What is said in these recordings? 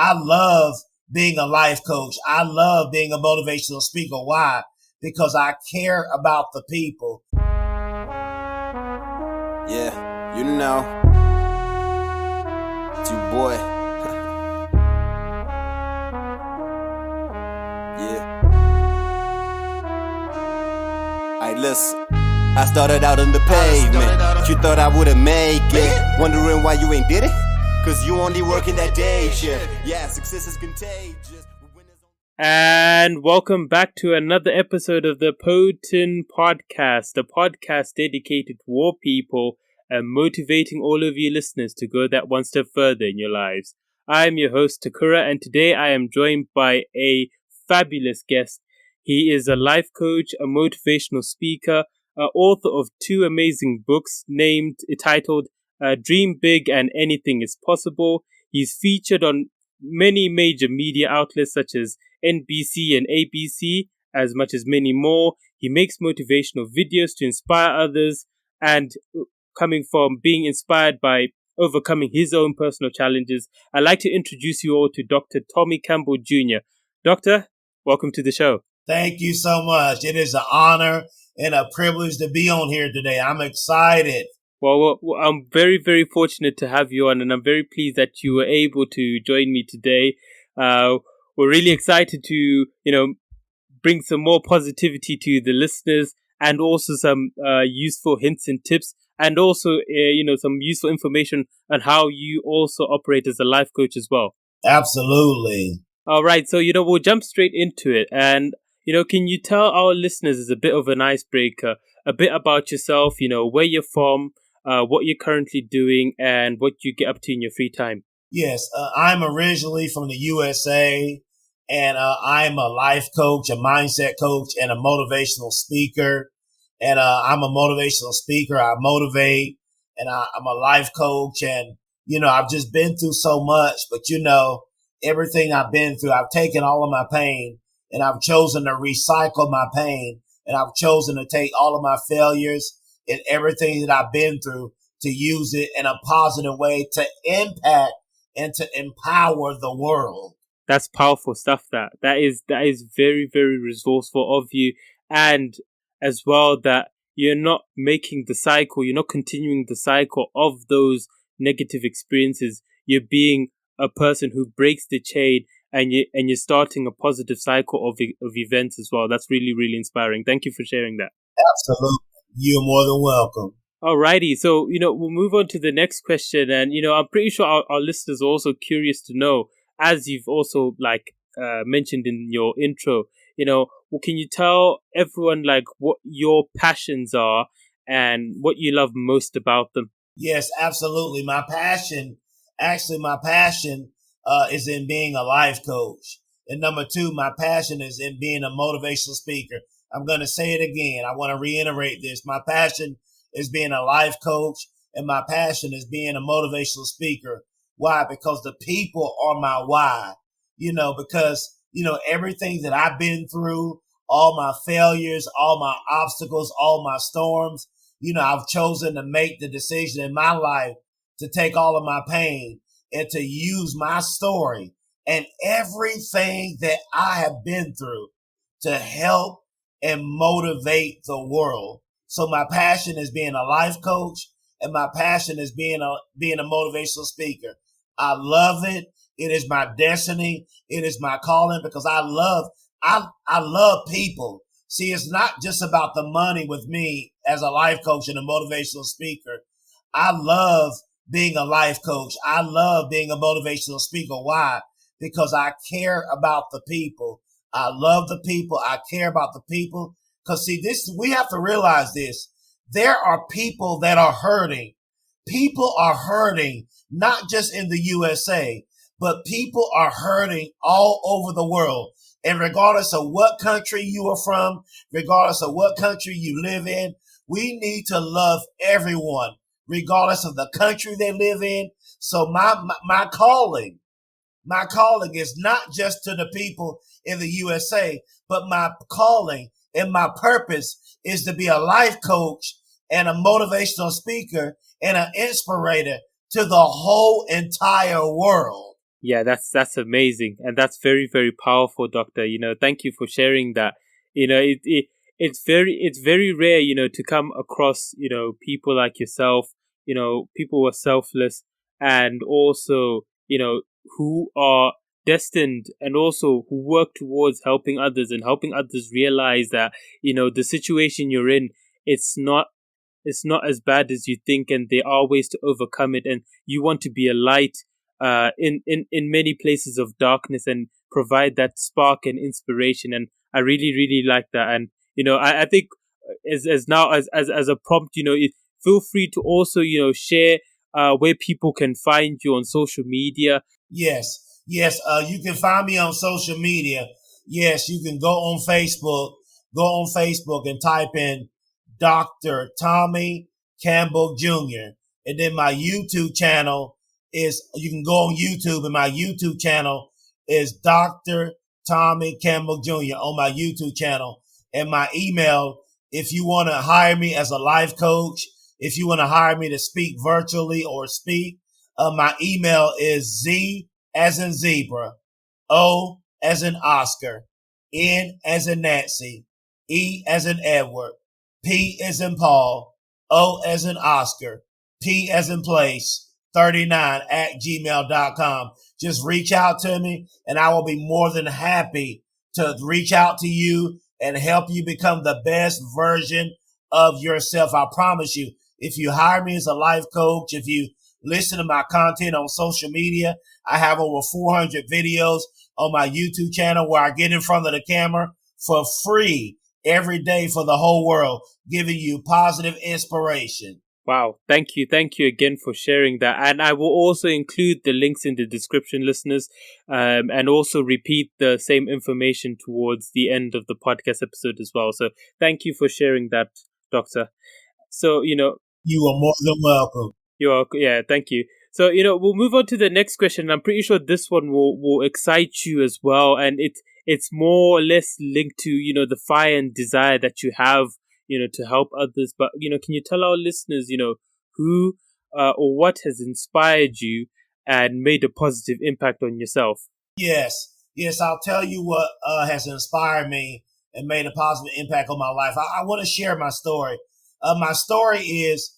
I love being a life coach. I love being a motivational speaker. Why? Because I care about the people. Yeah, you know, it's your boy. Yeah. Alright, listen. I started out on the pavement. You thought I wouldn't make it. Wondering why you ain't did it? Cause you only working that day shift. Yeah, success is contagious. And welcome back to another episode of the P.O.T.N podcast, a podcast dedicated to war people and motivating all of you listeners to go that one step further in your lives. I'm your host, Takura, and today I am joined by a fabulous guest. He is a life coach, a motivational speaker, author of two amazing books titled Dream Big and Anything is Possible. He's featured on many major media outlets such as NBC and ABC, as much as many more. He makes motivational videos to inspire others, and coming from being inspired by overcoming his own personal challenges, I'd like to introduce you all to Dr. Tommy Campbell Jr. Doctor, welcome to the show. Thank you so much. It is an honor and a privilege to be on here today. I'm excited. Well, I'm very, very fortunate to have you on, and I'm very pleased that you were able to join me today. We're really excited to, bring some more positivity to the listeners and also some useful hints and tips, and also, some useful information on how you also operate as a life coach as well. Absolutely. All right. So, we'll jump straight into it. And, can you tell our listeners as a bit of an icebreaker, a bit about yourself, where you're from, what you're currently doing, and what you get up to in your free time? Yes, I'm originally from the USA, and I'm a life coach, a mindset coach, and a motivational speaker. And I'm a motivational speaker. I motivate, and I'm a life coach. And, I've just been through so much, but, everything I've been through, I've taken all of my pain, and I've chosen to recycle my pain, and I've chosen to take all of my failures and everything that I've been through to use it in a positive way to impact and to empower the world. That's powerful stuff. That is very, very resourceful of you. And as well, that you're not making the cycle, you're not continuing the cycle of those negative experiences. You're being a person who breaks the chain, and you're starting a positive cycle of events as well. That's really, really inspiring. Thank you for sharing that. Absolutely. You're more than welcome. Alrighty, so, we'll move on to the next question. And, I'm pretty sure our listeners are also curious to know, as you've also, mentioned in your intro, can you tell everyone, what your passions are and what you love most about them? Yes, absolutely. My passion is in being a life coach. And number two, my passion is in being a motivational speaker. I'm going to say it again. I want to reiterate this. My passion is being a life coach, and my passion is being a motivational speaker. Why? Because the people are my why. Because, everything that I've been through, all my failures, all my obstacles, all my storms, I've chosen to make the decision in my life to take all of my pain and to use my story and everything that I have been through to help and motivate the world. So my passion is being a life coach, and my passion is being a motivational speaker. I love it. It is my destiny. It is my calling, because I love people. See, it's not just about the money with me as a life coach and a motivational speaker. I love being a life coach. I love being a motivational speaker. Why? Because I care about the people. I love the people. I care about the people. Because see, we have to realize this. There are people that are hurting. People are hurting, not just in the USA, but people are hurting all over the world. And regardless of what country you are from, regardless of what country you live in, we need to love everyone, regardless of the country they live in. So my calling is not just to the people in the USA, but my calling and my purpose is to be a life coach and a motivational speaker and an inspirator to the whole entire world. Yeah, that's amazing, and that's very very powerful, Doctor. Thank you for sharing that. It's very rare, to come across people like yourself. People who are selfless and also who are destined and also who work towards helping others and helping others realize that the situation you're in, it's not it's not as bad as you think, and there are ways to overcome it. And you want to be a light in many places of darkness and provide that spark and inspiration. And I really, really like that. And I think as now as a prompt, feel free to also share where people can find you on social media. Yes, yes. You can find me on social media. Yes, you can go on Facebook. Go on Facebook and type in Dr. Tommy Campbell Jr. And then my YouTube channel you can go on YouTube, and my YouTube channel is Dr. Tommy Campbell Jr. on my YouTube channel. And my email, if you want to hire me as a life coach, if you want to hire me to speak virtually or speak, my email is Z as in zebra, O as in Oscar, N as in Nancy, E as in Edward, P as in Paul, O as in Oscar, P as in place, 39 at gmail.com. Just reach out to me and I will be more than happy to reach out to you and help you become the best version of yourself. I promise you, if you hire me as a life coach, if you listen to my content on social media, I have over 400 videos on my YouTube channel where I get in front of the camera for free every day for the whole world, giving you positive inspiration. Wow. Thank you. Thank you again for sharing that. And I will also include the links in the description, listeners, and also repeat the same information towards the end of the podcast episode as well. So thank you for sharing that, Doctor. So, you are more than welcome. Yeah, thank you. So, we'll move on to the next question. I'm pretty sure this one will excite you as well. And it's more or less linked to, the fire and desire that you have, to help others. But, can you tell our listeners, who or what has inspired you and made a positive impact on yourself? Yes, I'll tell you what has inspired me and made a positive impact on my life. I want to share my story. My story is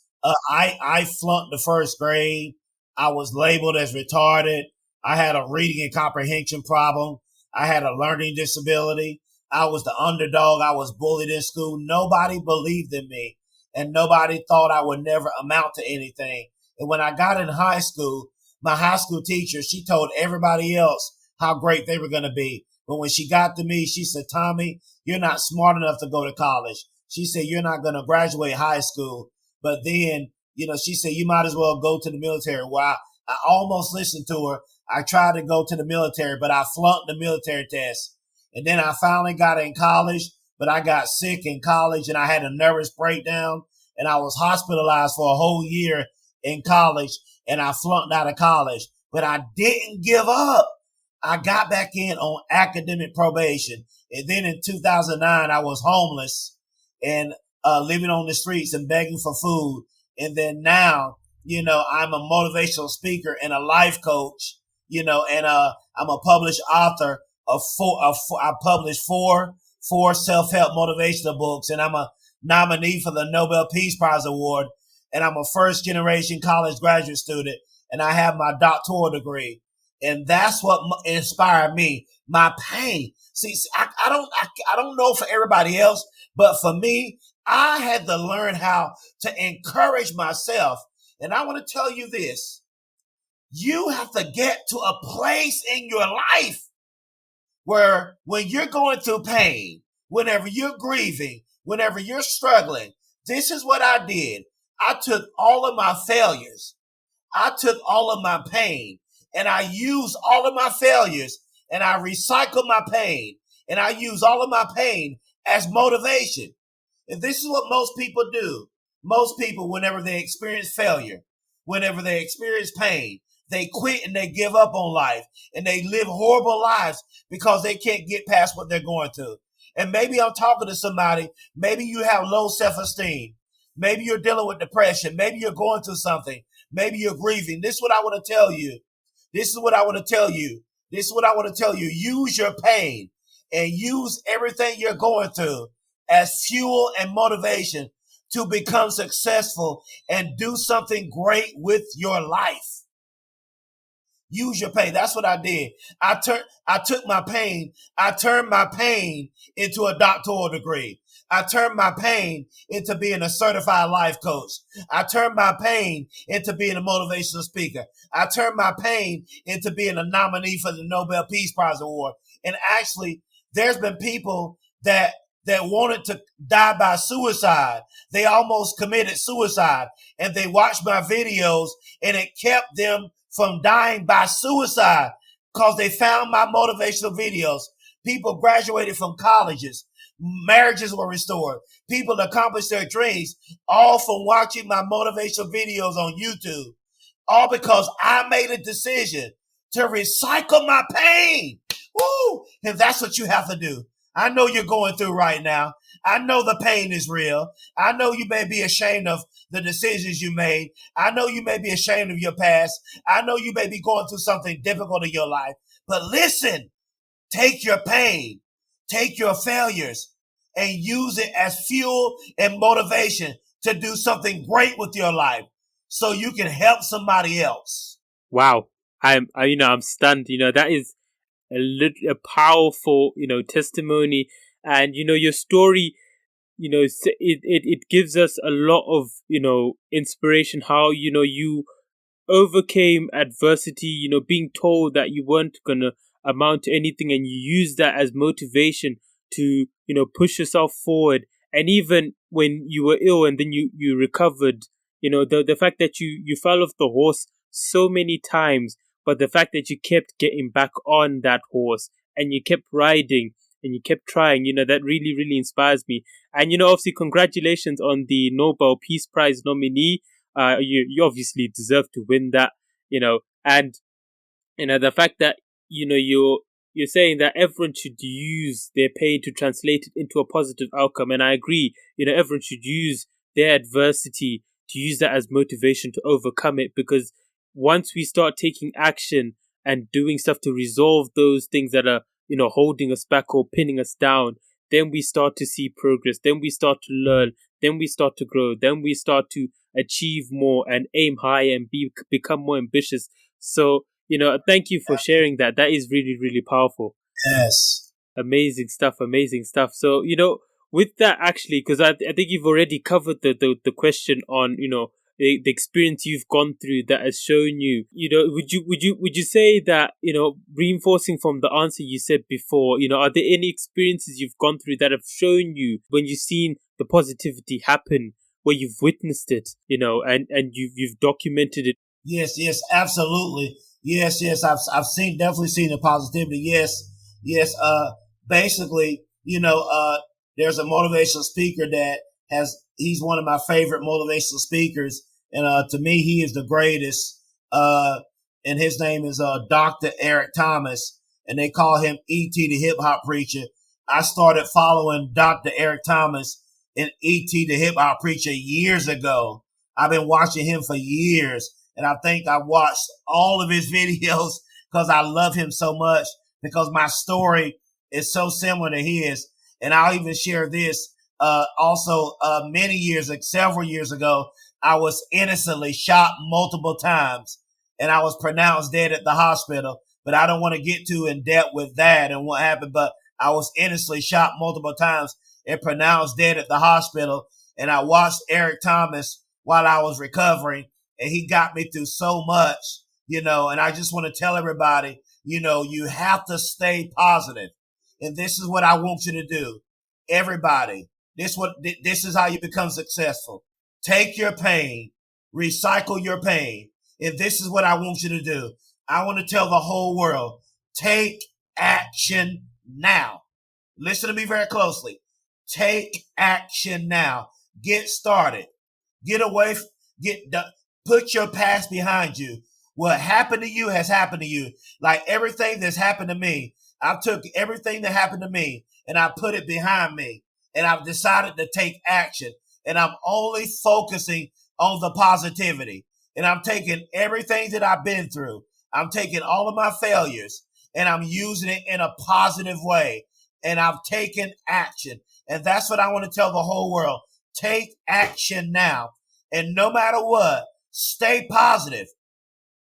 I flunked the first grade. I was labeled as retarded. I had a reading and comprehension problem. I had a learning disability. I was the underdog. I was bullied in school. Nobody believed in me, and nobody thought I would never amount to anything. And when I got in high school, my high school teacher, she told everybody else how great they were going to be. But when she got to me, she said, Tommy, you're not smart enough to go to college. She said, you're not going to graduate high school. But then, she said, you might as well go to the military. Well, I almost listened to her. I tried to go to the military, but I flunked the military test. And then I finally got in college, but I got sick in college and I had a nervous breakdown and I was hospitalized for a whole year in college and I flunked out of college. But I didn't give up. I got back in on academic probation. And then in 2009, I was homeless and living on the streets and begging for food. And then now, I'm a motivational speaker and a life coach, and I'm a published author of I published four self-help motivational books, and I'm a nominee for the Nobel Peace Prize Award, and I'm a first generation college graduate student, and I have my doctoral degree. And that's what inspired me. My pain. See, I don't know for everybody else, but for me, I had to learn how to encourage myself. And I want to tell you this. You have to get to a place in your life where when you're going through pain, whenever you're grieving, whenever you're struggling, this is what I did. I took all of my failures. I took all of my pain and I used all of my failures and I recycled my pain and I use all of my pain as motivation. And this is what most people do. Most people, whenever they experience failure, whenever they experience pain, they quit and they give up on life and they live horrible lives because they can't get past what they're going through. And maybe I'm talking to somebody. Maybe you have low self-esteem. Maybe you're dealing with depression. Maybe you're going through something. Maybe you're grieving. This is what I want to tell you. This is what I want to tell you. This is what I want to tell you. Use your pain and use everything you're going through as fuel and motivation to become successful and do something great with your life. Use your pain. That's what I did. I took my pain. I turned my pain into a doctoral degree. I turned my pain into being a certified life coach. I turned my pain into being a motivational speaker. I turned my pain into being a nominee for the Nobel Peace Prize Award. And actually, there's been people that wanted to die by suicide. They almost committed suicide, and they watched my videos, and it kept them from dying by suicide because they found my motivational videos. People graduated from colleges. Marriages were restored. People accomplished their dreams, all from watching my motivational videos on YouTube. All because I made a decision to recycle my pain. Woo! And that's what you have to do. I know you're going through right now. I know the pain is real. I know you may be ashamed of the decisions you made. I know you may be ashamed of your past. I know you may be going through something difficult in your life. But listen, take your pain, take your failures, and use it as fuel and motivation to do something great with your life so you can help somebody else. Wow. I'm stunned. That is a powerful, testimony. And, your story, it gives us a lot of, inspiration, how, you overcame adversity, being told that you weren't going to amount to anything, and you used that as motivation to, push yourself forward. And even when you were ill and then you recovered, the fact that you fell off the horse so many times, but the fact that you kept getting back on that horse and you kept riding and you kept trying, that really, really inspires me. And, obviously, congratulations on the Nobel Peace Prize nominee. You obviously deserve to win that, and, the fact that, you're saying that everyone should use their pain to translate it into a positive outcome. And I agree, everyone should use their adversity to use that as motivation to overcome it, because once we start taking action and doing stuff to resolve those things that are, holding us back or pinning us down, then we start to see progress. Then we start to learn. Then we start to grow. Then we start to achieve more and aim higher and become more ambitious. So, thank you for sharing that. That is really, really powerful. Yes. Amazing stuff. Amazing stuff. So, with that, actually, because I think you've already covered the question on, the experience you've gone through that has shown you, would you say that, reinforcing from the answer you said before, are there any experiences you've gone through that have shown you, when you've seen the positivity happen, where you've witnessed it, and you've documented it? Yes, absolutely. Yes, I've definitely seen the positivity. Yes. Basically, there's a motivational speaker that he's one of my favorite motivational speakers. And, to me, he is the greatest. And his name is, Dr. Eric Thomas, and they call him E.T. the hip hop preacher. I started following Dr. Eric Thomas and E.T. the hip hop preacher years ago. I've been watching him for years. And I think I watched all of his videos because I love him so much, because my story is so similar to his. And I'll even share this. Also, several years ago, I was innocently shot multiple times, and I was pronounced dead at the hospital. But I don't want to get too in depth with that and what happened. But I was innocently shot multiple times and pronounced dead at the hospital. And I watched Eric Thomas while I was recovering. And he got me through so much, and I just want to tell everybody, you have to stay positive. And this is what I want you to do. Everybody, this is how you become successful. Take your pain, recycle your pain. And this is what I want you to do. I want to tell the whole world, take action now. Listen to me very closely. Take action now. Get started. Put your past behind you. What happened to you has happened to you. Like everything that's happened to me, I took everything that happened to me and I put it behind me. And I've decided to take action. And I'm only focusing on the positivity. And I'm taking everything that I've been through. I'm taking all of my failures and I'm using it in a positive way. And I've taken action. And that's what I want to tell the whole world. Take action now. And no matter what, stay positive.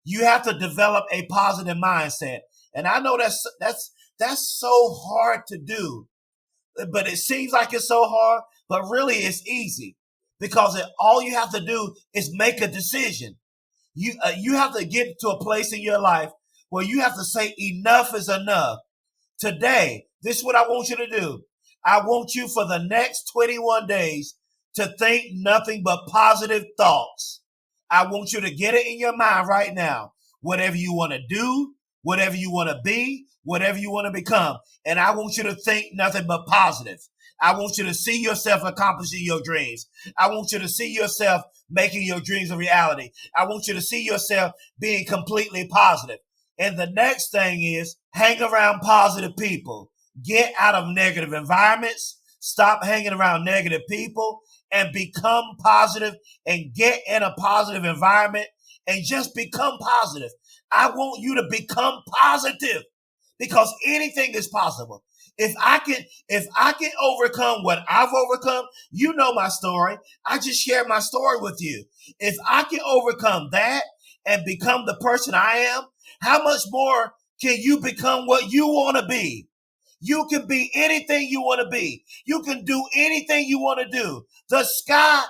You have to develop a positive mindset. And I know that's so hard to do, but it seems like it's so hard, but really it's easy because all you have to do is make a decision. You have to get to a place in your life where you have to say enough is enough. Today, this is what I want you to do. I want you for the next 21 days to think nothing but positive thoughts. I want you to get it in your mind right now. Whatever you want to do, whatever you want to be, whatever you want to become. And I want you to think nothing but positive. I want you to see yourself accomplishing your dreams. I want you to see yourself making your dreams a reality. I want you to see yourself being completely positive. And the next thing is hang around positive people. Get out of negative environments. Stop hanging around negative people and become positive and get in a positive environment and just become positive. I want you to become positive because anything is possible. If I can overcome what I've overcome, you know my story. I just shared my story with you. If I can overcome that and become the person I am, how much more can you become what you want to be? You can be anything you want to be. You can do anything you want to do. The sky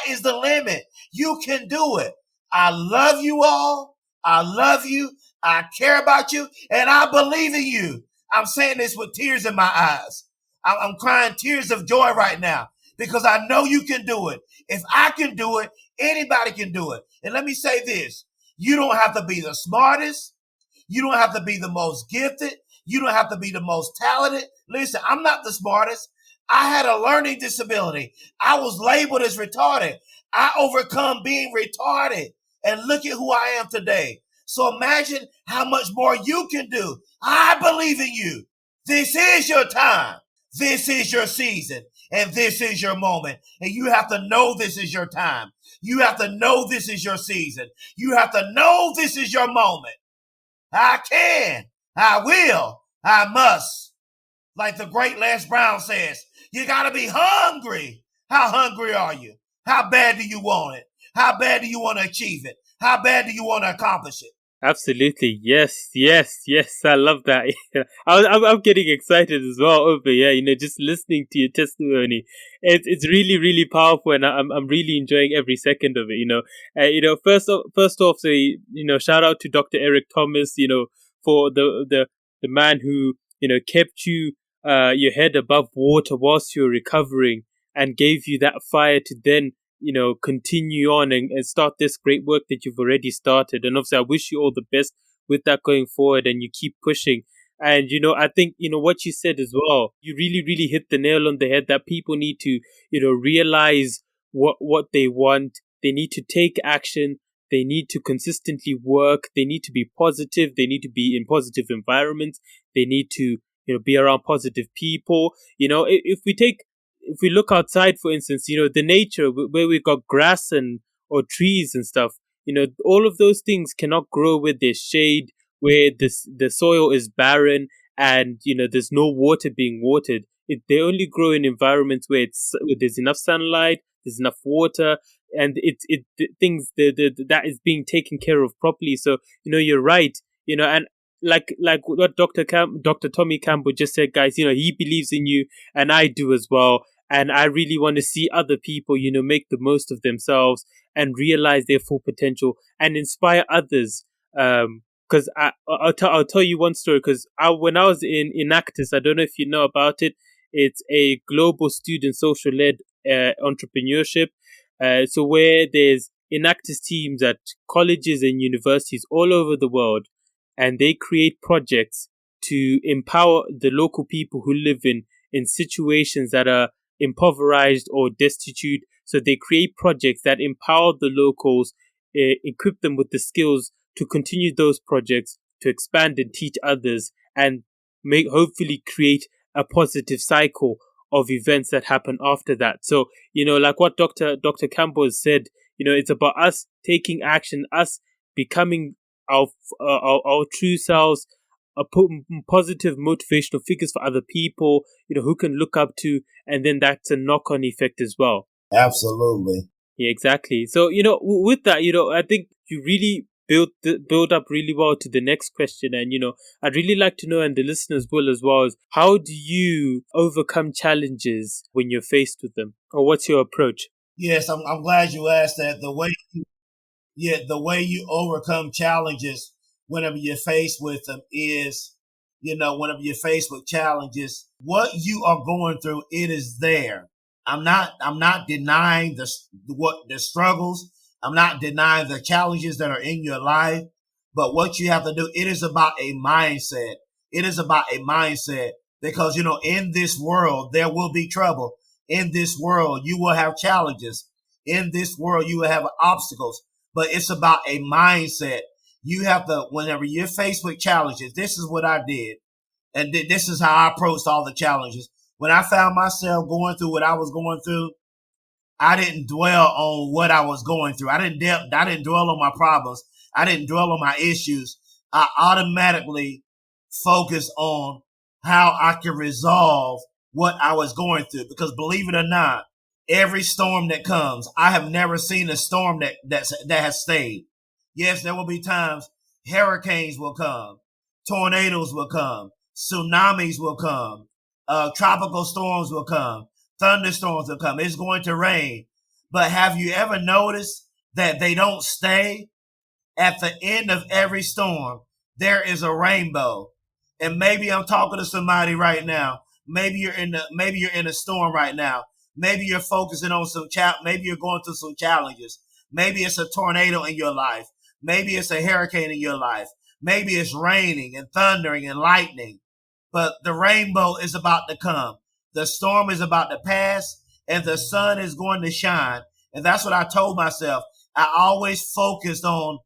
is the limit. You can do it. I love you all. I love you. I care about you. And I believe in you. I'm saying this with tears in my eyes. I'm crying tears of joy right now because I know you can do it. If I can do it, anybody can do it. And let me say this. You don't have to be the smartest. You don't have to be the most gifted. You don't have to be the most talented. Listen, I'm not the smartest. I had a learning disability. I was labeled as retarded. I overcome being retarded. And look at who I am today. So imagine how much more you can do. I believe in you. This is your time. This is your season. And this is your moment. And you have to know this is your time. You have to know this is your season. You have to know this is your moment. I can. I will. I must. Like the great Les Brown says, you got to be hungry. How hungry are you? How bad do you want it? How bad do you want to achieve it? How bad do you want to accomplish it? Absolutely. Yes. I love that. I'm getting excited as well over here, just listening to your testimony. It's really, really powerful and I'm really enjoying every second of it, first off, say, shout out to Dr. Eric Thomas, for the man who, kept you, your head above water whilst you were recovering and gave you that fire to then continue on and start this great work that you've already started. And obviously, I wish you all the best with that going forward and you keep pushing. And, I think, what you said as well, you really, really hit the nail on the head that people need to, realize what they want. They need to take action. They need to consistently work. They need to be positive. They need to be in positive environments. They need to, be around positive people. If we look outside, for instance, the nature where we've got grass or trees and stuff, all of those things cannot grow where there's shade, where the soil is barren and, there's no water being watered. They only grow in environments where there's enough sunlight, there's enough water, and that is being taken care of properly. So, you're right, and like what Dr. Tommy Campbell just said, guys, he believes in you and I do as well. And I really want to see other people, make the most of themselves and realize their full potential and inspire others. Because I'll tell you one story. Because when I was in Enactus, I don't know if you know about it. It's a global student social-led entrepreneurship. So where there's Enactus teams at colleges and universities all over the world, and they create projects to empower the local people who live in situations that are impoverished or destitute. So they create projects that empower the locals, equip them with the skills to continue those projects, to expand and teach others, and hopefully create a positive cycle of events that happen after that. So, like what Dr. Campbell has said, it's about us taking action, us becoming our true selves, positive motivational figures for other people, who can look up to, and then that's a knock-on effect as well. Absolutely. Yeah, exactly. So, with that, I think you really build up really well to the next question. And, I'd really like to know, and the listeners will as well, is how do you overcome challenges when you're faced with them? Or what's your approach? Yes, I'm glad you asked that. The way you overcome challenges whenever you're faced with them is, whenever you're faced with challenges, what you are going through, it is there. I'm not denying the struggles. I'm not denying the challenges that are in your life, but what you have to do, it is about a mindset. It is about a mindset because, in this world, there will be trouble. In this world, you will have challenges. In this world, you will have obstacles, but it's about a mindset. You have to, whenever you're faced with challenges, this is what I did. And this is how I approached all the challenges. When I found myself going through what I was going through, I didn't dwell on what I was going through. I didn't dwell on my problems. I didn't dwell on my issues. I automatically focused on how I could resolve what I was going through. Because believe it or not, every storm that comes, I have never seen a storm that has stayed. Yes, there will be times hurricanes will come, tornadoes will come, tsunamis will come, tropical storms will come, thunderstorms will come. It's going to rain. But have you ever noticed that they don't stay? At the end of every storm, there is a rainbow. And maybe I'm talking to somebody right now. Maybe you're in a storm right now. Maybe you're focusing on maybe you're going through some challenges. Maybe it's a tornado in your life. Maybe it's a hurricane in your life. Maybe it's raining and thundering and lightning. But the rainbow is about to come. The storm is about to pass and the sun is going to shine. And that's what I told myself. I always focused on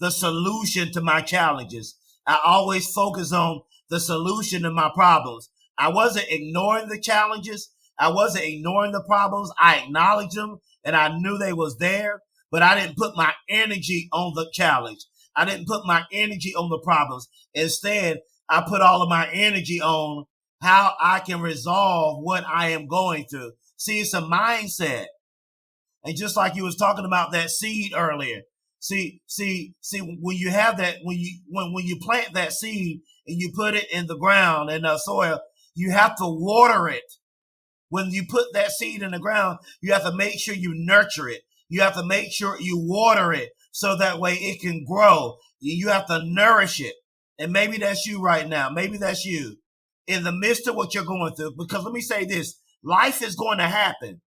the solution to my challenges. I always focused on the solution to my problems. I wasn't ignoring the challenges. I wasn't ignoring the problems. I acknowledged them and I knew they was there, but I didn't put my energy on the challenge. I didn't put my energy on the problems. Instead, I put all of my energy on how I can resolve what I am going through. See, it's a mindset. And just like you was talking about that seed earlier, see, when you have that, when you plant that seed and you put it in the ground and the soil, you have to water it. When you put that seed in the ground, you have to make sure you nurture it. You have to make sure you water it so that way it can grow. You have to nourish it. And maybe that's you right now. Maybe that's you in the midst of what you're going through. Because let me say this, life is going to happen.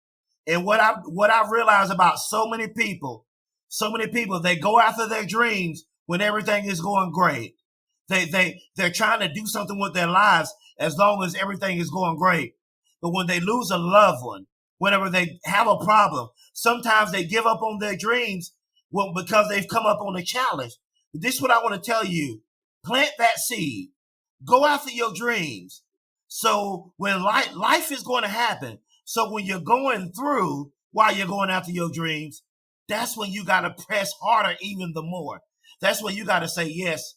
And what I've realized about so many people, they go after their dreams when everything is going great. They're trying to do something with their lives as long as everything is going great. But when they lose a loved one, whenever they have a problem, sometimes they give up on their dreams because they've come up on a challenge. But this is what I want to tell you. Plant that seed. Go after your dreams. So when life is going to happen. So when you're going through while you're going after your dreams, that's when you got to press harder even the more. That's when you got to say, yes,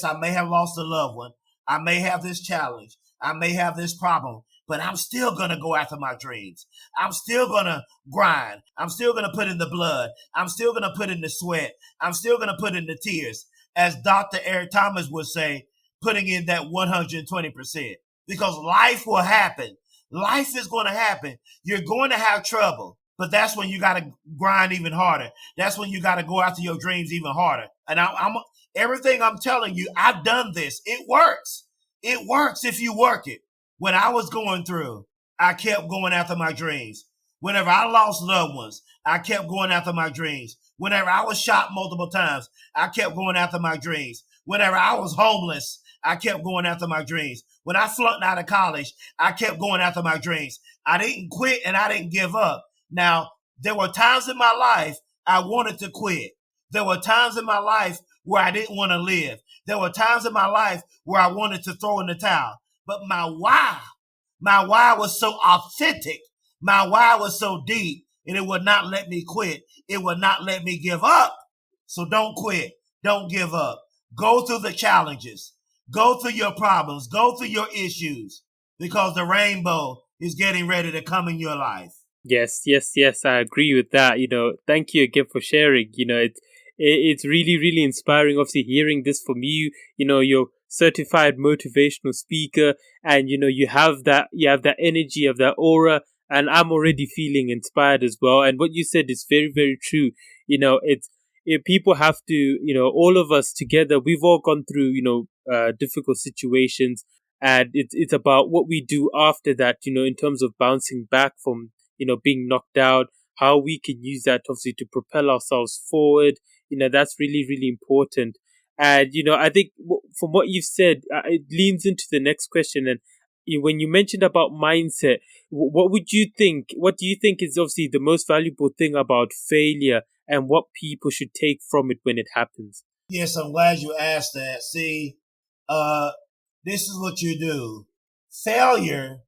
I may have lost a loved one. I may have this challenge. I may have this problem, but I'm still going to go after my dreams. I'm still going to grind. I'm still going to put in the blood. I'm still going to put in the sweat. I'm still going to put in the tears. As Dr. Eric Thomas would say, putting in that 120%. Because life will happen. Life is going to happen. You're going to have trouble. But that's when you got to grind even harder. That's when you got to go after your dreams even harder. And everything I'm telling you, I've done this. It works. It works if you work it. When I was going through, I kept going after my dreams. Whenever I lost loved ones, I kept going after my dreams. Whenever I was shot multiple times, I kept going after my dreams. Whenever I was homeless, I kept going after my dreams. When I flunked out of college, I kept going after my dreams. I didn't quit and I didn't give up. Now, there were times in my life I wanted to quit. There were times in my life where I didn't want to live. There were times in my life where I wanted to throw in the towel. But my why was so authentic. My why was so deep, and it would not let me quit. It would not let me give up. So don't quit. Don't give up. Go through the challenges. Go through your problems. Go through your issues because the rainbow is getting ready to come in your life. Yes, yes, yes. I agree with that. Thank you again for sharing. It's really, really inspiring. Obviously, hearing this from you. You're certified motivational speaker, and you have that energy, of that aura, and I'm already feeling inspired as well. And what you said is very, very true. It's if people have to, all of us together, we've all gone through, difficult situations, and it's about what we do after that. In terms of bouncing back from being knocked out, how we can use that obviously to propel ourselves forward. That's really, really important. And, I think from what you've said, it leans into the next question. And when you mentioned about mindset, what do you think is obviously the most valuable thing about failure and what people should take from it when it happens? Yes, I'm glad you asked that. See, this is what you do. Failure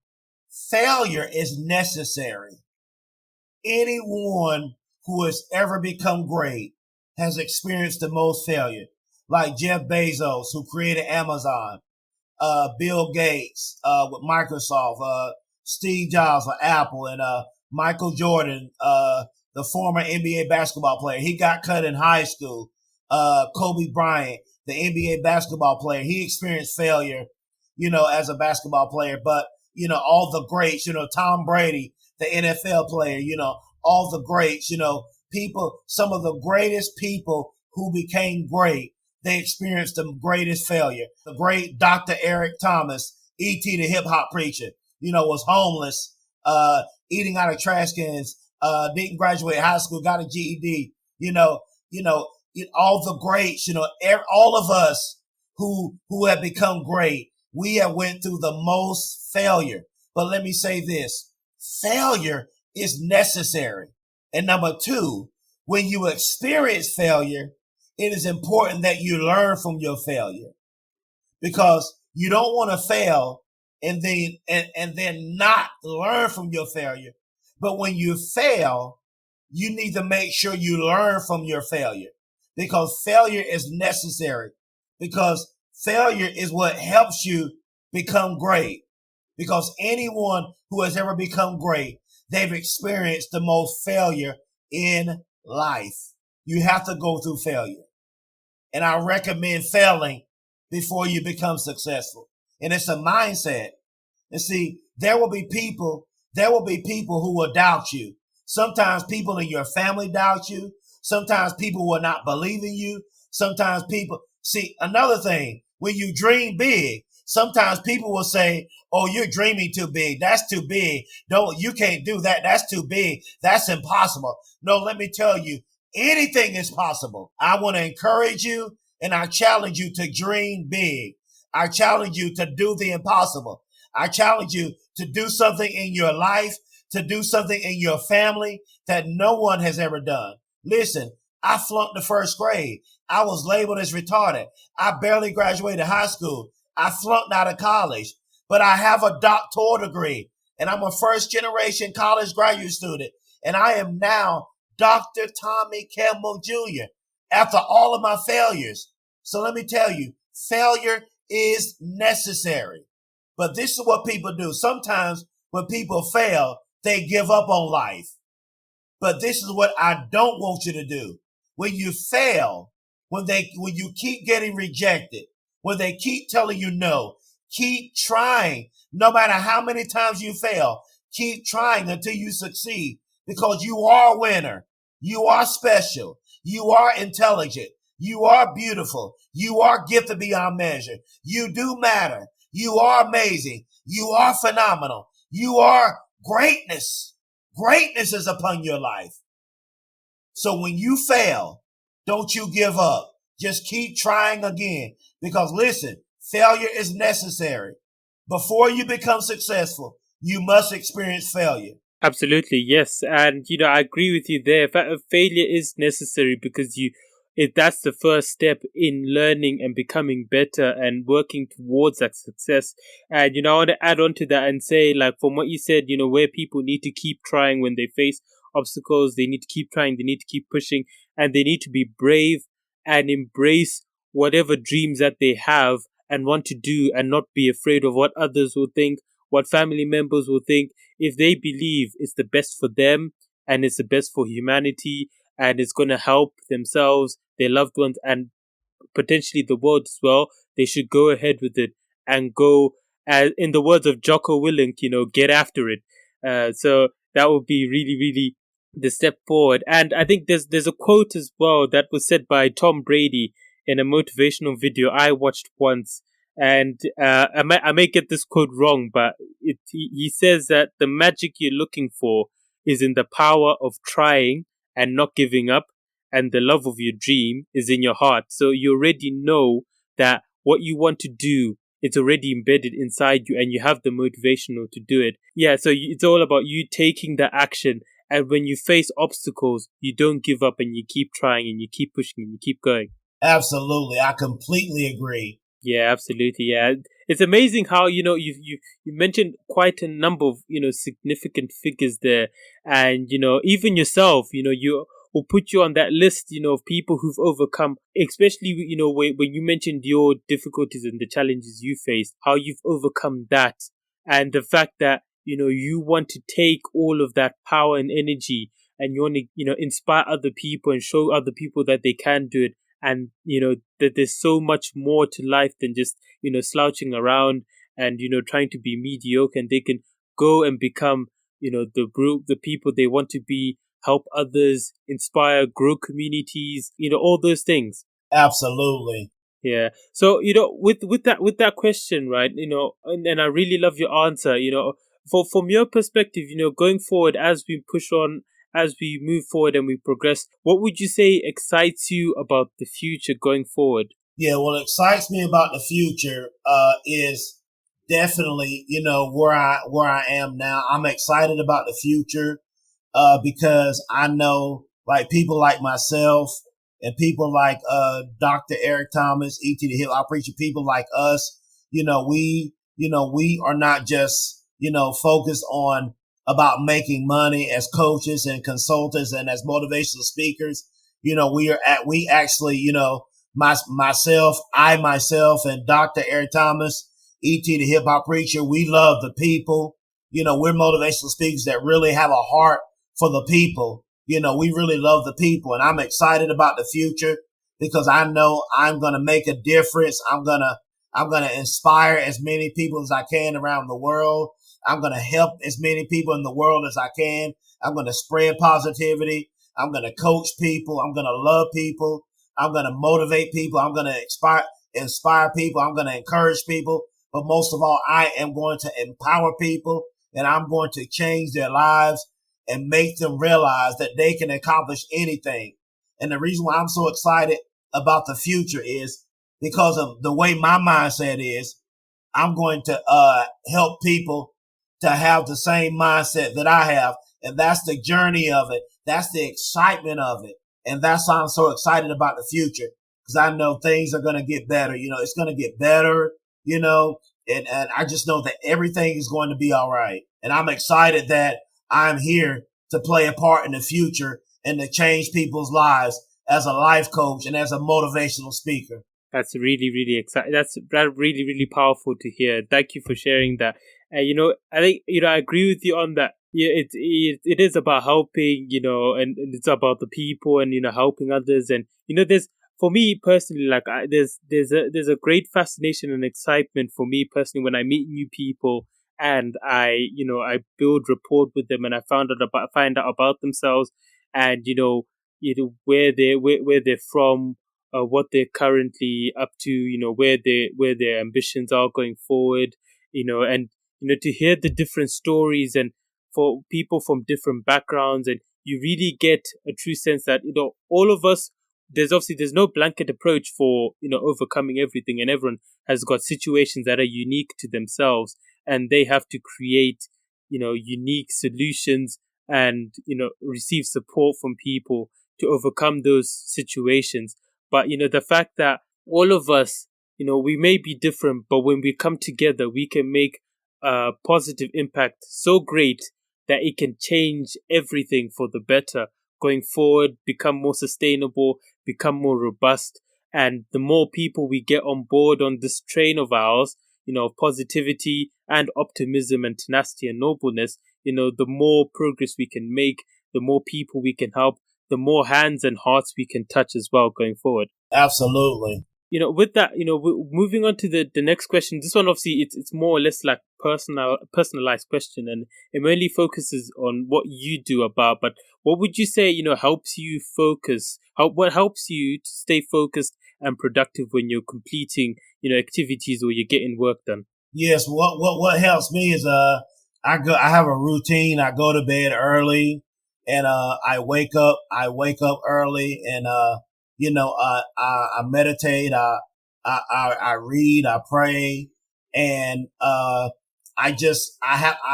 is necessary. Anyone who has ever become great has experienced the most failure. Like Jeff Bezos, who created Amazon, Bill Gates with Microsoft, Steve Jobs with Apple, and Michael Jordan, the former NBA basketball player. He got cut in high school. Kobe Bryant, the NBA basketball player, he experienced failure, as a basketball player. But, all the greats, Tom Brady, the NFL player, all the greats, people, some of the greatest people who became great, they experienced the greatest failure. The great Dr. Eric Thomas, E.T. the hip hop preacher, was homeless, eating out of trash cans, didn't graduate high school, got a GED, all the greats, all of us who have become great, we have went through the most failure. But let me say this, failure is necessary. And number two, when you experience failure, it is important that you learn from your failure, because you don't want to fail and then not learn from your failure. But when you fail, you need to make sure you learn from your failure, because failure is necessary, because failure is what helps you become great. Because anyone who has ever become great, they've experienced the most failure in life. You have to go through failure. And I recommend failing before you become successful. And it's a mindset. And see, there will be people who will doubt you. Sometimes people in your family doubt you. Sometimes people will not believe in you. Sometimes another thing, when you dream big, sometimes people will say, oh, you're dreaming too big. That's too big. You can't do that. That's too big. That's impossible. No, let me tell you, anything is possible. I want to encourage you, and I challenge you to dream big. I challenge you to do the impossible. I challenge you to do something in your life, to do something in your family that no one has ever done. Listen, I flunked the first grade. I was labeled as retarded. I barely graduated high school. I flunked out of college, but I have a doctoral degree, and I'm a first-generation college graduate student, and I am now Dr. Tommy Campbell Jr. after all of my failures. So let me tell you, failure is necessary. But this is what people do. Sometimes when people fail, they give up on life. But this is what I don't want you to do. When you fail, when you keep getting rejected, when they keep telling you no, keep trying. No matter how many times you fail, keep trying until you succeed, because you are a winner. You are special. You are intelligent. You are beautiful. You are gifted beyond measure. You do matter. You are amazing. You are phenomenal. You are greatness. Greatness is upon your life. So when you fail, don't you give up. Just keep trying again. Because listen, failure is necessary. Before you become successful, you must experience failure. Absolutely, yes. And, I agree with you there. Failure is necessary because that's the first step in learning and becoming better and working towards that success. And, I want to add on to that and say, like, from what you said, where people need to keep trying when they face obstacles, they need to keep trying, they need to keep pushing, and they need to be brave and embrace whatever dreams that they have and want to do, and not be afraid of what others will think, what family members will think. If they believe it's the best for them and it's the best for humanity and it's going to help themselves, their loved ones, and potentially the world as well, they should go ahead with it and go, as in the words of Jocko Willink, get after it. So that would be really, really the step forward. And I think there's a quote as well that was said by Tom Brady in a motivational video I watched once. And I may get this quote wrong, but he says that the magic you're looking for is in the power of trying and not giving up, and the love of your dream is in your heart. So you already know that what you want to do, it's already embedded inside you, and you have the motivational to do it. Yeah, so it's all about you taking the action. And when you face obstacles, you don't give up, and you keep trying, and you keep pushing, and you keep going. Absolutely. I completely agree. Yeah, absolutely. Yeah, it's amazing how you mentioned quite a number of significant figures there, and even yourself, you will put you on that list, of people who've overcome, especially when you mentioned your difficulties and the challenges you faced, how you've overcome that, and the fact that you want to take all of that power and energy, and you want to inspire other people and show other people that they can do it, and that there's so much more to life than just slouching around and trying to be mediocre, and they can go and become the people they want to be, help others, inspire, grow communities, all those things. Absolutely. Yeah. So with that question, right, and I really love your answer. From your perspective, going forward, as we push on, as we move forward and we progress, what would you say excites you about the future going forward? Yeah, what excites me about the future is definitely, where I am now. I'm excited about the future because I know, like, people like myself and people like Dr. Eric Thomas, E.T. the Hip Hop Preacher, people like us, we are not just, focused on about making money as coaches and consultants and as motivational speakers. We actually, myself and Dr. Eric Thomas, E.T. the Hip Hop Preacher, we love the people. We're motivational speakers that really have a heart for the people. We really love the people, and I'm excited about the future because I know I'm going to make a difference. I'm going to inspire as many people as I can around the world. I'm going to help as many people in the world as I can. I'm going to spread positivity. I'm going to coach people. I'm going to love people. I'm going to motivate people. I'm going to inspire people. I'm going to encourage people. But most of all, I am going to empower people, and I'm going to change their lives and make them realize that they can accomplish anything. And the reason why I'm so excited about the future is because of the way my mindset is. I'm going to help people to have the same mindset that I have. And that's the journey of it. That's the excitement of it. And that's why I'm so excited about the future, because I know things are going to get better. It's going to get better, and I just know that everything is going to be all right. And I'm excited that I'm here to play a part in the future and to change people's lives as a life coach and as a motivational speaker. That's really, really exciting. That's really, really powerful to hear. Thank you for sharing that. And I think I agree with you on that. Yeah, it is about helping, and it's about the people and helping others. And there's, for me personally, like there's a great fascination and excitement for me personally when I meet new people and I build rapport with them, and I find out about themselves, and where they're from, what they're currently up to, where their ambitions are going forward, and to hear the different stories and for people from different backgrounds, and you really get a true sense that all of us, there's no blanket approach for overcoming everything, and everyone has got situations that are unique to themselves, and they have to create unique solutions and receive support from people to overcome those situations. But the fact that all of us, we may be different, but when we come together, we can make a positive impact so great that it can change everything for the better going forward, become more sustainable, become more robust. And the more people we get on board on this train of ours, of positivity and optimism and tenacity and nobleness, the more progress we can make, the more people we can help, the more hands and hearts we can touch as well going forward. Absolutely. With that, moving on to the next question. This one, obviously, it's more or less like personalized question, and it mainly focuses on what you do about. But what would you say, helps you focus? What helps you to stay focused and productive when you're completing, activities or you're getting work done? Yes. What helps me is I have a routine. I go to bed early, and I wake up early, and I meditate, I read, I pray, and I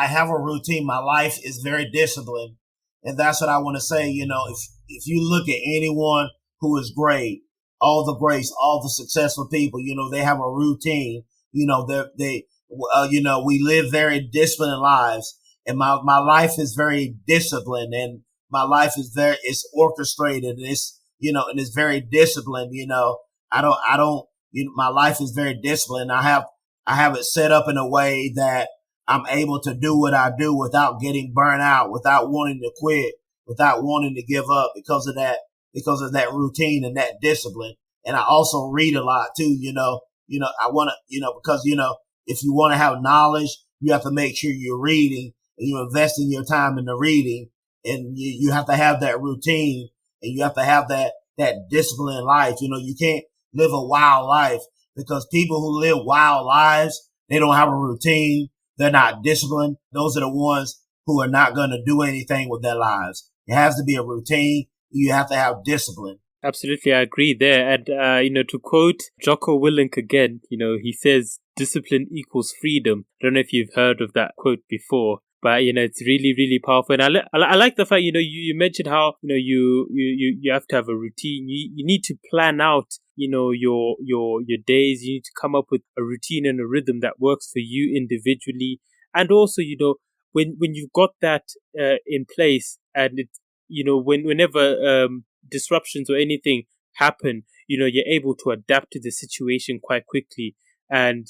have a routine. My life is very disciplined, and that's what I want to say. If you look at anyone who is great, all the greats, all the successful people, they have a routine. We live very disciplined lives, and my life is very disciplined, and my life is it's orchestrated, and and it's very disciplined. My life is very disciplined. I have it set up in a way that I'm able to do what I do without getting burnt out, without wanting to quit, without wanting to give up because of that routine and that discipline. And I also read a lot too, I want to, because, if you want to have knowledge, you have to make sure you're reading and you're investing your time in the reading, and you have to have that routine, and you have to have that discipline in life. You can't live a wild life, because people who live wild lives, they don't have a routine. They're not disciplined. Those are the ones who are not going to do anything with their lives. It has to be a routine. You have to have discipline. Absolutely, I agree there. And, to quote Jocko Willink again, he says, discipline equals freedom. I don't know if you've heard of that quote before, but, it's really, really powerful. And I like the fact, you mentioned how, you have to have a routine. You need to plan out, your days. You need to come up with a routine and a rhythm that works for you individually. And also, when you've got that in place, and it's, whenever disruptions or anything happen, you're able to adapt to the situation quite quickly. And,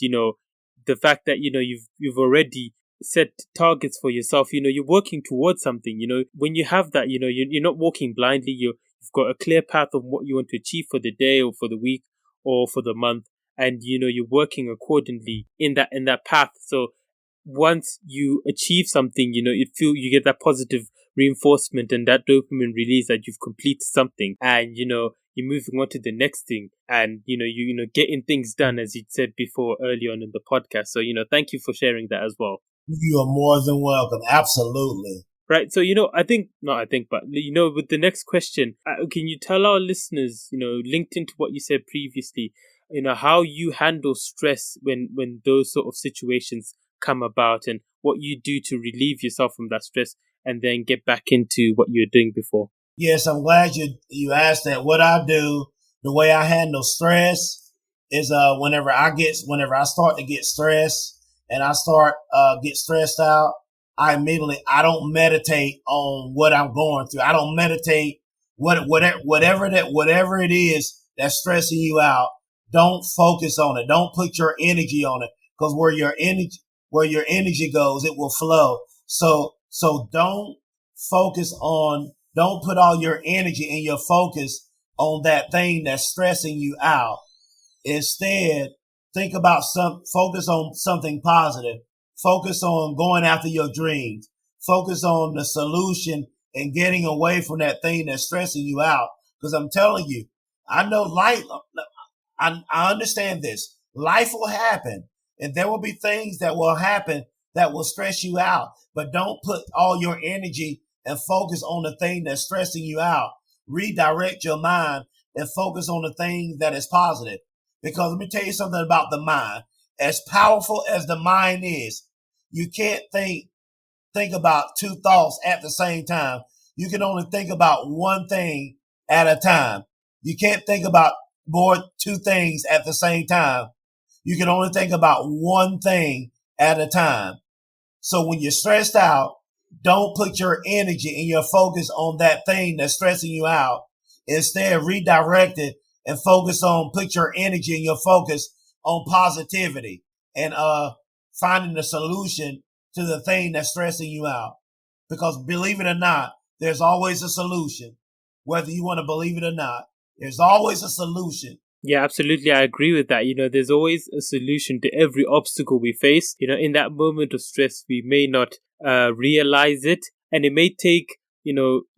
the fact that, you've already set targets for yourself, you're working towards something, when you have that, you're not walking blindly. You've got a clear path of what you want to achieve for the day or for the week or for the month. And, you're working accordingly in that path. So once you achieve something, you get that positive reinforcement and that dopamine release that you've completed something, and you're moving on to the next thing, and getting things done, as you said before early on in the podcast. So thank you for sharing that as well. You are more than welcome. Absolutely. Right. So, with the next question, can you tell our listeners, linked into what you said previously, how you handle stress when those sort of situations come about, and what you do to relieve yourself from that stress and then get back into what you were doing before? Yes, I'm glad you asked that. What I do, the way I handle stress is whenever I start to get stressed and I start get stressed out, I don't meditate on what I'm going through. I don't meditate whatever it is that's stressing you out. Don't focus on it. Don't put your energy on it, because where your energy goes, it will flow. So don't put all your energy and your focus on that thing that's stressing you out. Instead, focus on something positive. Focus on going after your dreams. Focus on the solution and getting away from that thing that's stressing you out. Because I'm telling you, I know life, I understand this. Life will happen, and there will be things that will happen that will stress you out. But don't put all your energy and focus on the thing that's stressing you out. Redirect your mind and focus on the thing that is positive. Because let me tell you something about the mind. As powerful as the mind is, you can't think about two thoughts at the same time. You can only think about one thing at a time. You can't think about two things at the same time. You can only think about one thing at a time. So when you're stressed out, Don't put your energy and your focus on that thing that's stressing you out. Instead, redirect it and put your energy and your focus on positivity and finding a solution to the thing that's stressing you out. Because believe it or not, there's always a solution. Whether you want to believe it or not, there's always a solution. Yeah, absolutely. I agree with that. There's always a solution to every obstacle we face. In that moment of stress, we may not realize it, and it may take,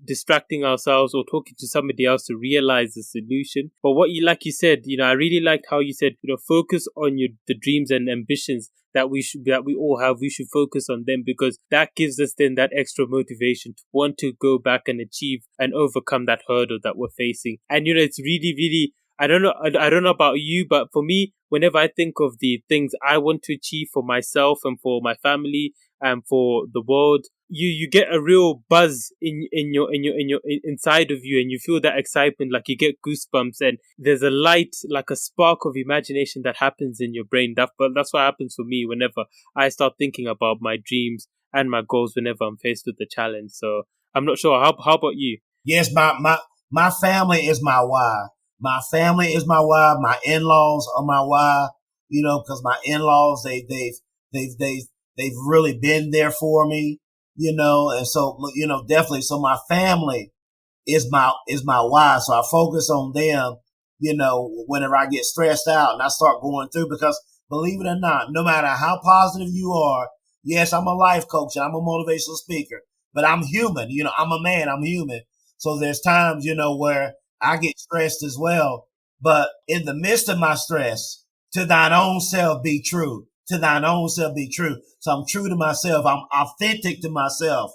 distracting ourselves or talking to somebody else to realize the solution. But like you said, I really liked how you said, focus on the dreams and ambitions that we all have. We should focus on them, because that gives us then that extra motivation to want to go back and achieve and overcome that hurdle that we're facing. And, it's really, really, I don't know about you, but for me, whenever I think of the things I want to achieve for myself and for my family and for the world, you get a real buzz inside of you, and you feel that excitement, like you get goosebumps, and there's a light, like a spark of imagination that happens in your brain. That's what happens for me whenever I start thinking about my dreams and my goals whenever I'm faced with a challenge. So I'm not sure. How about you? Yes, my family is my why. My family is my why. My in-laws are my why. Because my in-laws, they've really been there for me. And so, definitely. So my family is my why. So I focus on them, whenever I get stressed out and I start going through, because believe it or not, no matter how positive you are, yes, I'm a life coach, I'm a motivational speaker, but I'm human. I'm a man, I'm human. So there's times, where I get stressed as well. But in the midst of my stress, to thine own self be true. To thine own self be true. So I'm true to myself. I'm authentic to myself.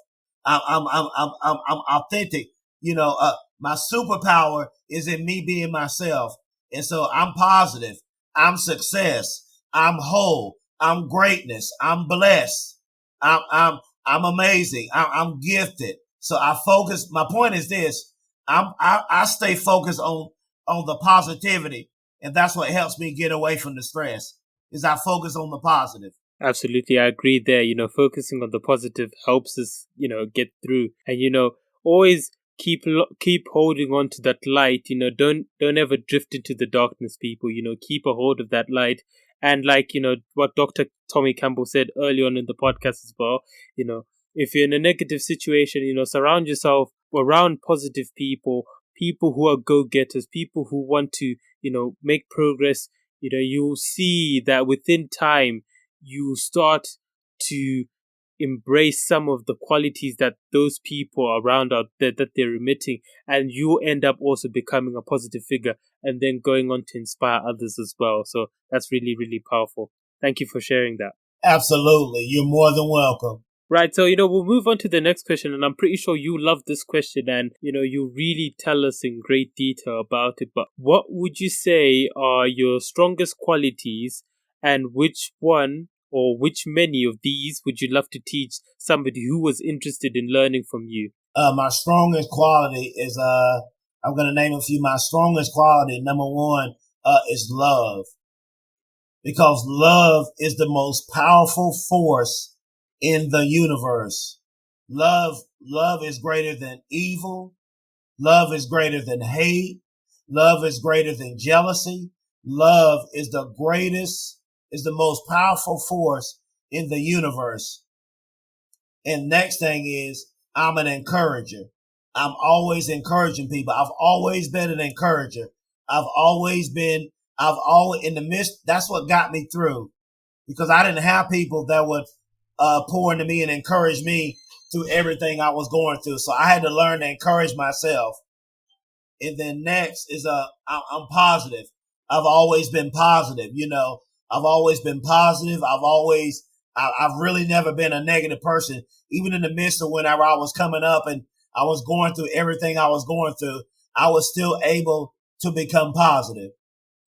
I'm authentic. My superpower is in me being myself. And so I'm positive. I'm success. I'm whole. I'm greatness. I'm blessed. I'm amazing. I'm gifted. So I focus. My point is this. I stay focused on the positivity, and that's what helps me get away from the stress. Is I focus on the positive. Absolutely, I agree there. Focusing on the positive helps us, get through, and always keep holding on to that light. Don't ever drift into the darkness, people. Keep a hold of that light. And like, what Dr. Tommy Campbell said early on in the podcast as well, if you're in a negative situation, surround yourself around positive people who are go-getters, people who want to, make progress. You'll see that within time, you start to embrace some of the qualities that those people around are that they're emitting, and you end up also becoming a positive figure and then going on to inspire others as well. So that's really, really powerful. Thank you for sharing that. Absolutely. You're more than welcome. Right, so we'll move on to the next question, and I'm pretty sure you love this question, and you really tell us in great detail about it. But what would you say are your strongest qualities, and which one or which many of these would you love to teach somebody who was interested in learning from you? My strongest quality is I'm gonna name a few. My strongest quality, number one, is love, because love is the most powerful force in the universe. Love is greater than evil. Love is greater than hate. Love is greater than jealousy. Love is the most powerful force in the universe. And next thing is, I'm an encourager. I'm always encouraging people. I've always been an encourager. I've always in the midst, that's what got me through, because I didn't have people that would pour into me and encourage me through everything I was going through. So I had to learn to encourage myself. And then next is I'm positive. I've always been positive. I've always been positive. I've really never been a negative person. Even in the midst of whenever I was coming up and I was going through everything I was going through, I was still able to become positive.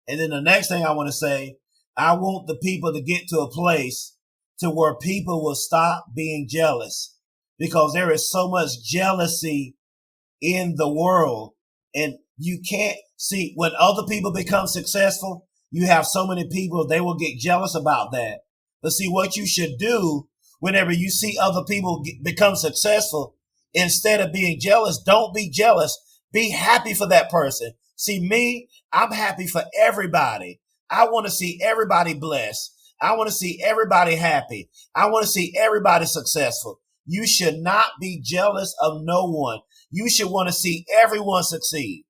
And then the next thing I want to say, I want the people to get to a place to where people will stop being jealous, because there is so much jealousy in the world. And you can't see, when other people become successful, you have so many people, they will get jealous about that. But see, what you should do whenever you see other people become successful, instead of being jealous, don't be jealous. Be happy for that person. See me, I'm happy for everybody. I want to see everybody blessed. I want to see everybody happy. I want to see everybody successful. You should not be jealous of no one. You should want to see everyone succeed.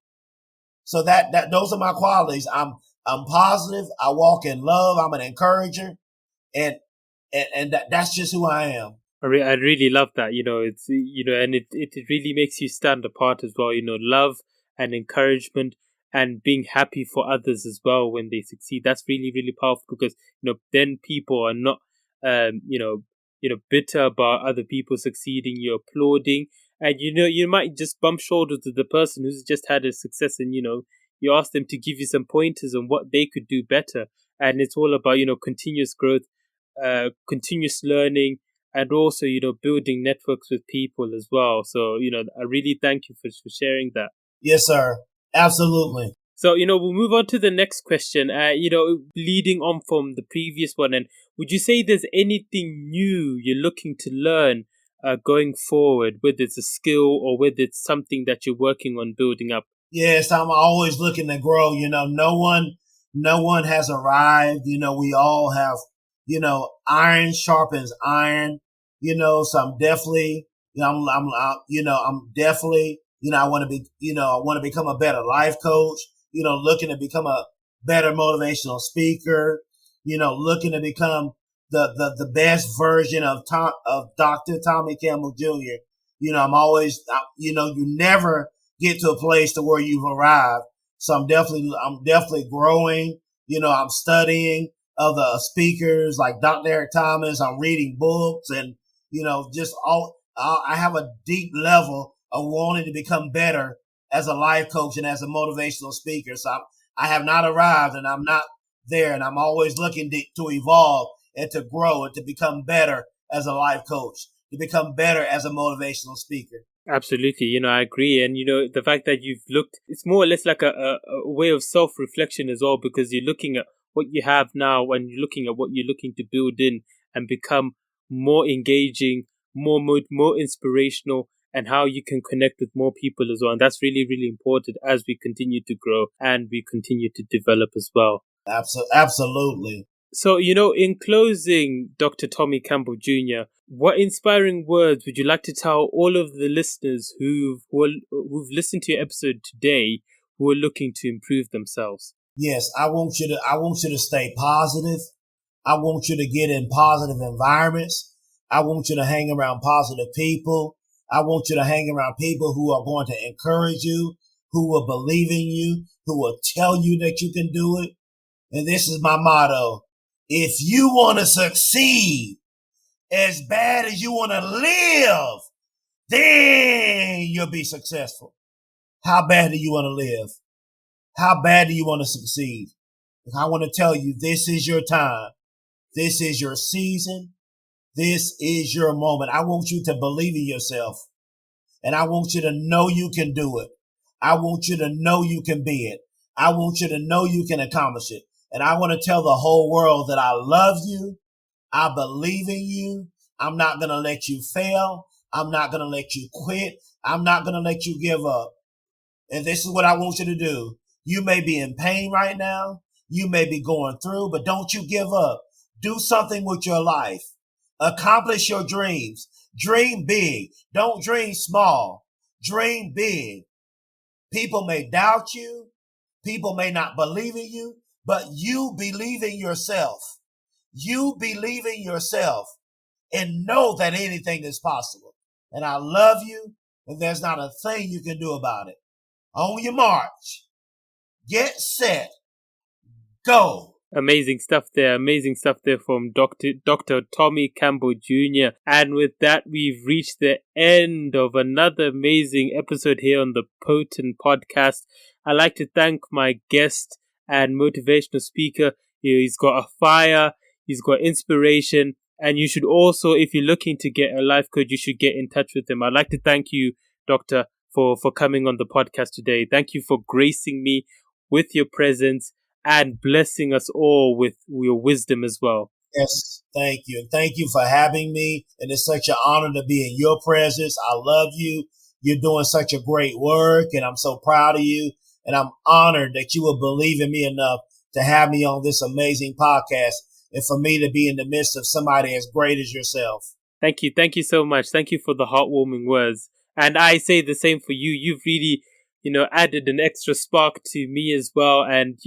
So that those are my qualities. I'm positive. I walk in love. I'm an encourager, and that's just who I am. I really love that. It's and it really makes you stand apart as well. Love and encouragement and being happy for others as well when they succeed. That's really, really powerful because then people are not bitter about other people succeeding. You're applauding, and you might just bump shoulders with the person who's just had a success, and you ask them to give you some pointers on what they could do better. And it's all about continuous growth, continuous learning, and also building networks with people as well. So I really thank you for sharing that. Yes, sir. Absolutely. So we'll move on to the next question. Leading on from the previous one, and would you say there's anything new you're looking to learn going forward, whether it's a skill or whether it's something that you're working on building up? Yes, I'm always looking to grow. No one has arrived. We all have, iron sharpens iron, so I'm definitely, I'm definitely, I want to be, I want to become a better life coach, looking to become a better motivational speaker, looking to become the best version of Dr. Tommy Campbell Jr. I'm always, you never get to a place to where you've arrived. So I'm definitely growing. I'm studying other speakers like Dr. Eric Thomas. I'm reading books and, I have a deep level of wanting to become better as a life coach and as a motivational speaker. So I have not arrived and I'm not there, and I'm always looking to evolve and to grow and to become better as a life coach, to become better as a motivational speaker. Absolutely. I agree. And, the fact that you've looked, it's more or less like a way of self-reflection as well, because you're looking at what you have now and you're looking at what you're looking to build in and become more engaging, more inspirational, and how you can connect with more people as well. And that's really, really important as we continue to grow and we continue to develop as well. Absolutely. So, in closing, Dr. Tommy Campbell Jr., what inspiring words would you like to tell all of the listeners who've listened to your episode today, who are looking to improve themselves? Yes, I want you to stay positive. I want you to get in positive environments. I want you to hang around positive people. I want you to hang around people who are going to encourage you, who will believe in you, who will tell you that you can do it. And this is my motto. If you want to succeed as bad as you want to live, then you'll be successful. How bad do you want to live? How bad do you want to succeed? I want to tell you, this is your time. This is your season. This is your moment. I want you to believe in yourself. And I want you to know you can do it. I want you to know you can be it. I want you to know you can accomplish it. And I want to tell the whole world that I love you. I believe in you. I'm not going to let you fail. I'm not going to let you quit. I'm not going to let you give up. And this is what I want you to do. You may be in pain right now. You may be going through, but don't you give up. Do something with your life. Accomplish your dreams. Dream big. Don't dream small. Dream big. People may doubt you. People may not believe in you, but you believe in yourself. You believe in yourself and know that anything is possible. And I love you, and there's not a thing you can do about it. On your march. Get set. Go. Amazing stuff there from Dr. Tommy Campbell Jr. And with that, we've reached the end of another amazing episode here on the P.O.T.N podcast. I'd like to thank my guest and motivational speaker. He's got a fire, he's got inspiration, and you should also, if you're looking to get a life coach, you should get in touch with him. I'd like to thank you, Doctor, for coming on the podcast today. Thank you for gracing me with your presence and blessing us all with your wisdom as well. Yes, thank you. And thank you for having me. And it's such an honor to be in your presence. I love you. You're doing such a great work, and I'm so proud of you. And I'm honored that you will believe in me enough to have me on this amazing podcast and for me to be in the midst of somebody as great as yourself. Thank you. Thank you so much. Thank you for the heartwarming words. And I say the same for you. You've really, added an extra spark to me as well. And,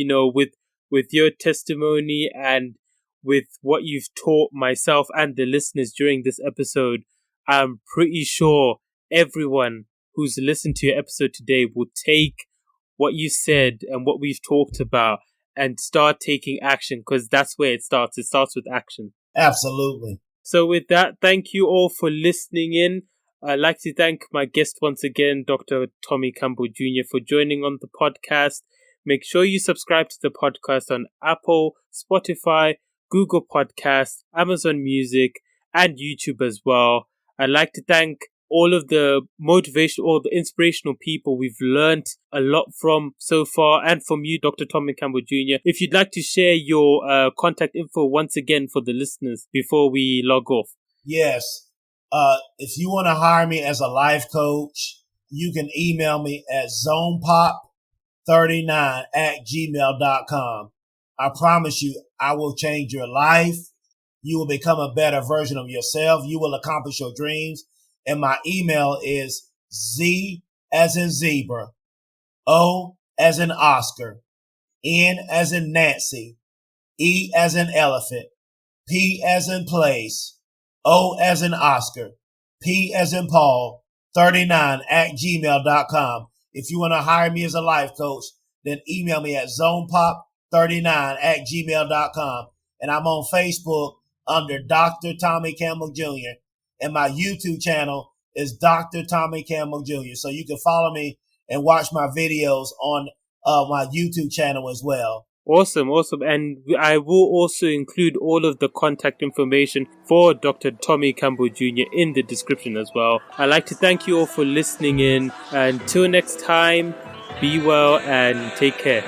with your testimony and with what you've taught myself and the listeners during this episode, I'm pretty sure everyone who's listened to your episode today will take what you said and what we've talked about and start taking action, because that's where it starts. It starts with action. Absolutely. So with that, thank you all for listening in. I'd like to thank my guest once again, Dr. Tommy Campbell Jr., for joining on the podcast. Make sure you subscribe to the podcast on Apple, Spotify, Google Podcasts, Amazon Music, and YouTube as well. I'd like to thank all of the motivational or the inspirational people we've learned a lot from so far, and from you, Dr. Tommy Campbell Jr. If you'd like to share your contact info once again for the listeners before we log off. Yes. If you want to hire me as a life coach, you can email me at zonepop39@gmail.com. I promise you, I will change your life. You will become a better version of yourself. You will accomplish your dreams. And my email is Z as in zebra, O as in Oscar, N as in Nancy, E as in elephant, P as in place, O as in Oscar, P as in Paul, 39@gmail.com. If you want to hire me as a life coach, then email me at zonepop39@gmail.com. And I'm on Facebook under Dr. Tommy Campbell Jr. And my YouTube channel is Dr. Tommy Campbell Jr. So you can follow me and watch my videos on my YouTube channel as well. Awesome. And I will also include all of the contact information for Dr. Tommy Campbell Jr. in the description as well. I'd like to thank you all for listening in. Until next time, be well and take care.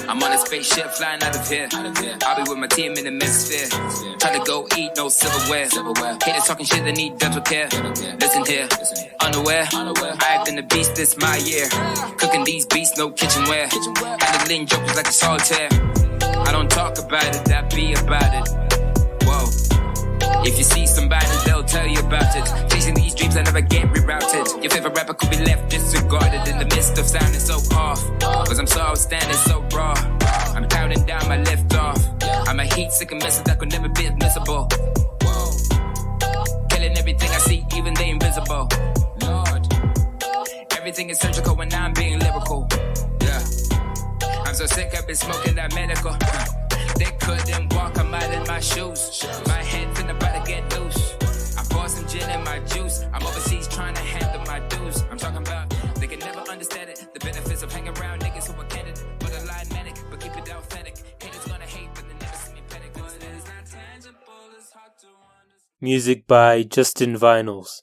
I'm on a spaceship flying out of here. I'll be with my team in the mesosphere. Trying to go eat, no silverware. Haters talking shit, they need dental care. Listen here, unaware. I've been the beast, this my year. Cooking these beats, no kitchenware. Handling jokers like a solitaire. I don't talk about it, I be about it. Whoa. If you see somebody, they'll tell you about it. Chasing these dreams, I never get rerouted. Your favorite rapper could be left disregarded in the midst of sounding so off. Cause I'm so outstanding, so raw. I'm counting down my lift off. I'm a heat sick message that could never be admissible. Killing everything I see, even the invisible. Lord, everything is surgical when I'm being lyrical. Yeah, I'm so sick, I've been smoking that medical. They couldn't walk, I'm out in my shoes. My head finna about to get loose. I bought some gin in my juice. I'm overseas trying to handle my dues. I'm talking about, they can never understand it. The benefits of hanging around niggas who are candid. But a lie manic, but keep it authentic. Haters gonna hate, but they never see me panic. But it's not tangible, it's hard to understand. Music by Justin Vinylz.